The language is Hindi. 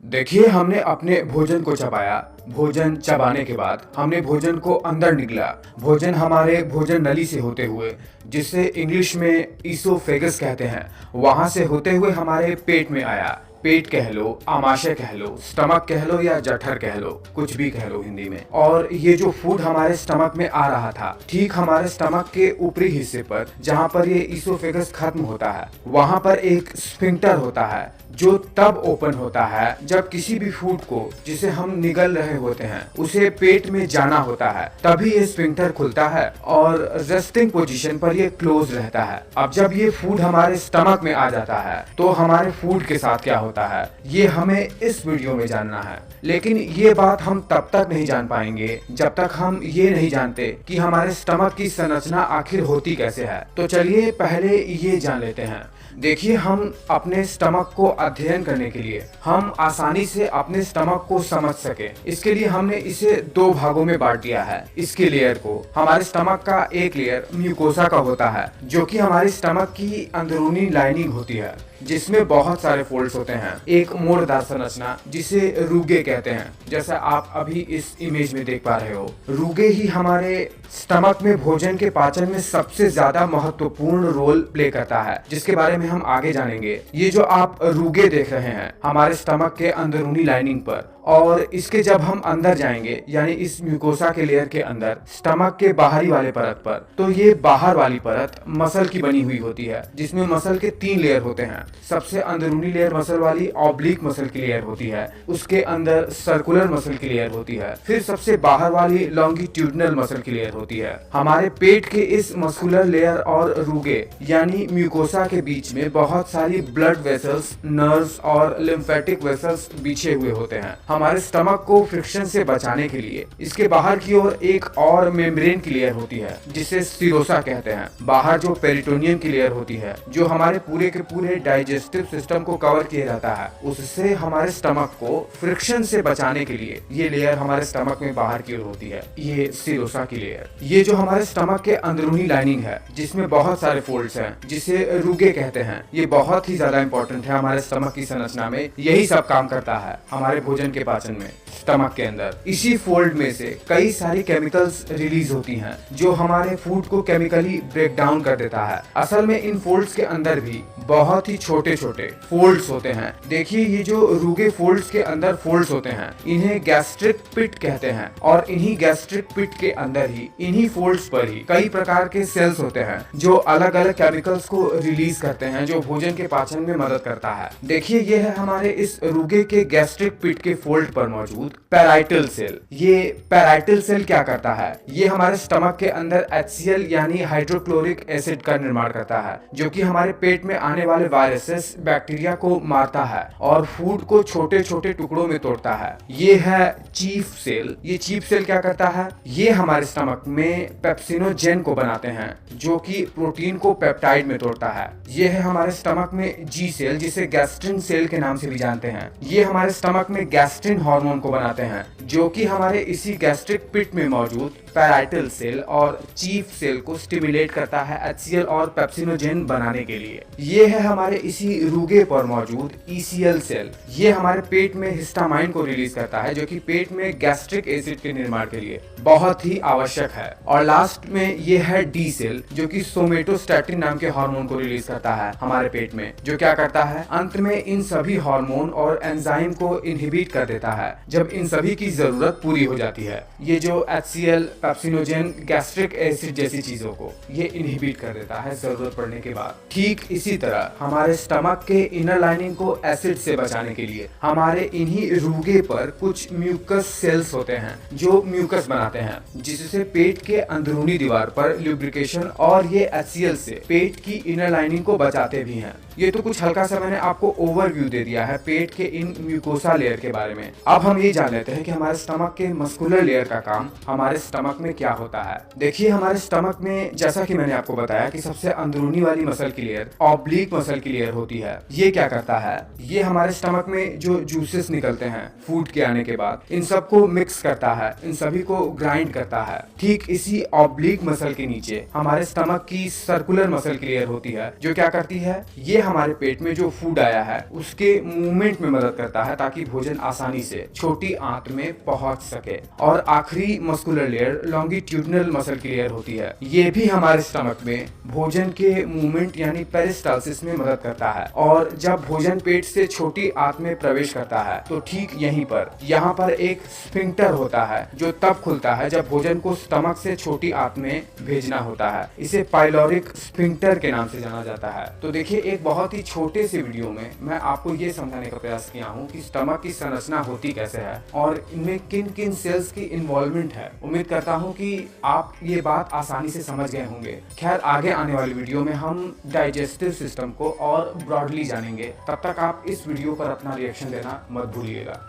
देखिए, हमने अपने भोजन को चबाया। भोजन चबाने के बाद हमने भोजन को अंदर निगला। भोजन हमारे भोजन नली से होते हुए, जिसे इंग्लिश में ईसोफेगस कहते हैं, वहां से होते हुए हमारे पेट में आया। पेट कह लो, आमाशय कह लो, स्टमक कह लो या जठर कह लो, कुछ भी कह लो हिंदी में। और ये जो फूड हमारे स्टमक में आ रहा था, ठीक हमारे स्टमक के ऊपरी हिस्से पर, जहाँ पर ये ईसोफेगस खत्म होता है, वहां पर एक स्फिंक्टर होता है जो तब ओपन होता है जब किसी भी फूड को जिसे हम निगल रहे होते हैं उसे पेट में जाना होता है, तभी ये स्फिंक्टर खुलता है और रेस्टिंग पोजीशन पर ये क्लोज रहता है। अब जब ये फूड हमारे स्टमक में आ जाता है तो हमारे फूड के साथ क्या होता है ये हमें इस वीडियो में जानना है। लेकिन ये बात हम तब तक नहीं जान पाएंगे जब तक हम ये नहीं जानते कि हमारे स्टमक की संरचना आखिर होती कैसे है। तो चलिए पहले ये जान लेते हैं। देखिए, हम अपने स्टमक को अध्ययन करने के लिए, हम आसानी से अपने स्टमक को समझ सके, इसके लिए हमने इसे दो भागों में बांट दिया है। इसके लेयर को, हमारे स्टमक का एक लेयर म्यूकोसा का होता है जो कि हमारे स्टमक की अंदरूनी लाइनिंग होती है, जिसमें बहुत सारे फोल्ड्स होते हैं। एक मोड़दार संरचना जिसे रूगे कहते हैं, जैसा आप अभी इस इमेज में देख पा रहे हो। रूगे ही हमारे स्टमक में भोजन के पाचन में सबसे ज्यादा महत्वपूर्ण रोल प्ले करता है, जिसके बारे में हम आगे जानेंगे। ये जो आप रूगे देख रहे हैं हमारे स्टमक के अंदरूनी लाइनिंग पर, और इसके जब हम अंदर जाएंगे यानी इस म्यूकोसा के लेयर के अंदर, स्टमक के बाहरी वाले परत पर, तो ये बाहर वाली परत मसल की बनी हुई होती है, जिसमें मसल के 3 लेयर होते हैं। सबसे अंदरूनी लेयर मसल वाली ऑब्लिक मसल की लेयर होती है, उसके अंदर सर्कुलर मसल की लेयर होती है, फिर सबसे बाहर वाली लॉन्गिट्यूडनल मसल की लेयर होती है। हमारे पेट के इस मस्कुलर लेयर और रूगे यानी म्यूकोसा के बीच में बहुत सारी ब्लड वेसल्स, नर्व्स और लिम्फेटिक वेसल्स बिछे हुए होते हैं। हमारे स्टमक को फ्रिक्शन से बचाने के लिए इसके बाहर की ओर एक और मेम्ब्रेन की लेयर होती है जिसे सीरोसा कहते हैं। बाहर जो पेरिटोनियम की लेयर होती है जो हमारे पूरे के पूरे डाइजेस्टिव सिस्टम को कवर किया जाता है, उससे हमारे स्टमक को फ्रिक्शन से बचाने के लिए ये लेयर हमारे स्टमक में बाहर की ओर होती है, ये सीरोसा की लेयर। ये जो हमारे स्टमक के अंदरूनी लाइनिंग है जिसमें बहुत सारे फोल्ड्स हैं, जिसे रूगे कहते हैं, ये बहुत ही ज्यादा इंपॉर्टेंट है हमारे स्टमक की संरचना में। यही सब काम करता है हमारे भोजन के पाचन में। स्टमक के अंदर इसी फोल्ड में से कई सारी केमिकल्स रिलीज होती हैं जो हमारे फूड को केमिकली ब्रेक डाउन कर देता है। असल में इन फोल्ड्स के अंदर भी बहुत ही छोटे छोटे फोल्ड्स होते हैं। देखिए, ये जो रूगे फोल्ड्स के अंदर फोल्ड्स होते हैं इन्हें गैस्ट्रिक पिट कहते हैं, और इन्हीं गैस्ट्रिक पिट के अंदर ही, इन्हीं फोल्ड्स पर ही कई प्रकार के सेल्स होते हैं जो अलग अलग केमिकल्स को रिलीज करते हैं, जो भोजन के पाचन में मदद करता है। देखिए, ये है हमारे इस रूगे के गैस्ट्रिक पिट के फोल्ड पर मौजूद पैराइटल सेल। ये पैराइटल सेल क्या करता है, ये हमारे स्टमक के अंदर HCl यानी हाइड्रोक्लोरिक एसिड का निर्माण करता है, जो कि हमारे पेट में आने वाले वायरसेस, बैक्टीरिया को मारता है और फूड को छोटे छोटे टुकड़ों में तोड़ता है। ये है चीफ सेल। ये चीफ सेल क्या करता है, ये हमारे स्टमक में पेप्सिनोजेन को बनाते हैं जो कि प्रोटीन को पेप्टाइड में तोड़ता है। ये है हमारे स्टमक में जी सेल, जिसे गैस्ट्रिन सेल के नाम से भी जानते हैं। ये हमारे स्टमक में गैस्ट्रिन हार्मोन को बनाते हैं जो कि हमारे इसी गैस्ट्रिक पिट में मौजूद पैराइटल सेल और चीफ सेल को स्टिमुलेट करता है HCl और पेप्सिनोजेन बनाने के लिए। ये है हमारे इसी रूगे पर मौजूद ECL सेल। ये हमारे पेट में हिस्टामाइन को रिलीज करता है जो कि पेट में गैस्ट्रिक एसिड के निर्माण के लिए बहुत ही आवश्यक है। और लास्ट में ये है डी सेल जो कि सोमेटोस्टैटिन नाम के हार्मोन को रिलीज करता है हमारे पेट में, जो क्या करता है, अंत में इन सभी हार्मोन और एंजाइम को इनहिबिट कर देता है जब इन सभी की जरूरत पूरी हो जाती है। ये जो HCl, पेप्सिनोजेन, गैस्ट्रिक एसिड जैसी चीजों को ये इनहिबिट कर देता है जरूरत पड़ने के बाद। ठीक इसी तरह हमारे स्टमक के इनर लाइनिंग को एसिड से बचाने के लिए हमारे इन्हीं रूगे पर कुछ म्यूकस सेल्स होते हैं जो म्यूकस बनाते हैं, जिससे पेट के अंदरूनी दीवार पर ल्यूब्रिकेशन और ये HCl से पेट की इनर लाइनिंग को बचाते भी हैं। ये तो कुछ हल्का सा मैंने आपको ओवरव्यू दे दिया है पेट के इन म्यूकोसा लेयर के बारे में। में। अब हम ये जान लेते हैं कि हमारे स्टमक के मस्कुलर लेयर का काम हमारे स्टमक में क्या होता है। देखिए, हमारे स्टमक में जैसा कि मैंने आपको बताया कि सबसे अंदरूनी वाली मसल की लेयर ऑब्लिक मसल की लेयर होती है। ये क्या करता है, ये हमारे स्टमक में जो जूसेस निकलते हैं फूड के आने के बाद, इन सबको मिक्स करता है, इन सभी को ग्राइंड करता है। ठीक इसी ऑब्लिक मसल के नीचे हमारे स्टमक की सर्कुलर मसल की लेयर होती है, जो क्या करती है, ये हमारे पेट में जो फूड आया है उसके मूवमेंट में मदद करता है ताकि भोजन आसानी से छोटी आंत में पहुंच सके। और आखिरी मस्कुलर लेयर लॉन्गिट्यूडिनल मसल की लेयर होती है। ये भी हमारे स्टमक में भोजन के मूवमेंट यानी पेरिस्टाल्सिस में मदद करता है। और जब भोजन पेट से छोटी आंत में प्रवेश करता है तो ठीक यहीं पर यहाँ पर एक स्फिंक्टर होता है जो तब खुलता है जब भोजन को स्टमक से छोटी आंत में भेजना होता है। इसे पाइलोरिक स्फिंक्टर के नाम से जाना जाता है। तो देखिए, एक बहुत ही छोटे से वीडियो में मैं आपको ये समझाने का प्रयास किया हूँ कि स्टमक की संरचना होती कैसे है और इनमें किन किन सेल्स की इन्वॉल्वमेंट है। उम्मीद करता हूँ कि आप ये बात आसानी से समझ गए होंगे। खैर, आगे आने वाली वीडियो में हम डाइजेस्टिव सिस्टम को और ब्रॉडली जानेंगे। तब तक आप इस वीडियो पर अपना रिएक्शन देना मत भूलिएगा।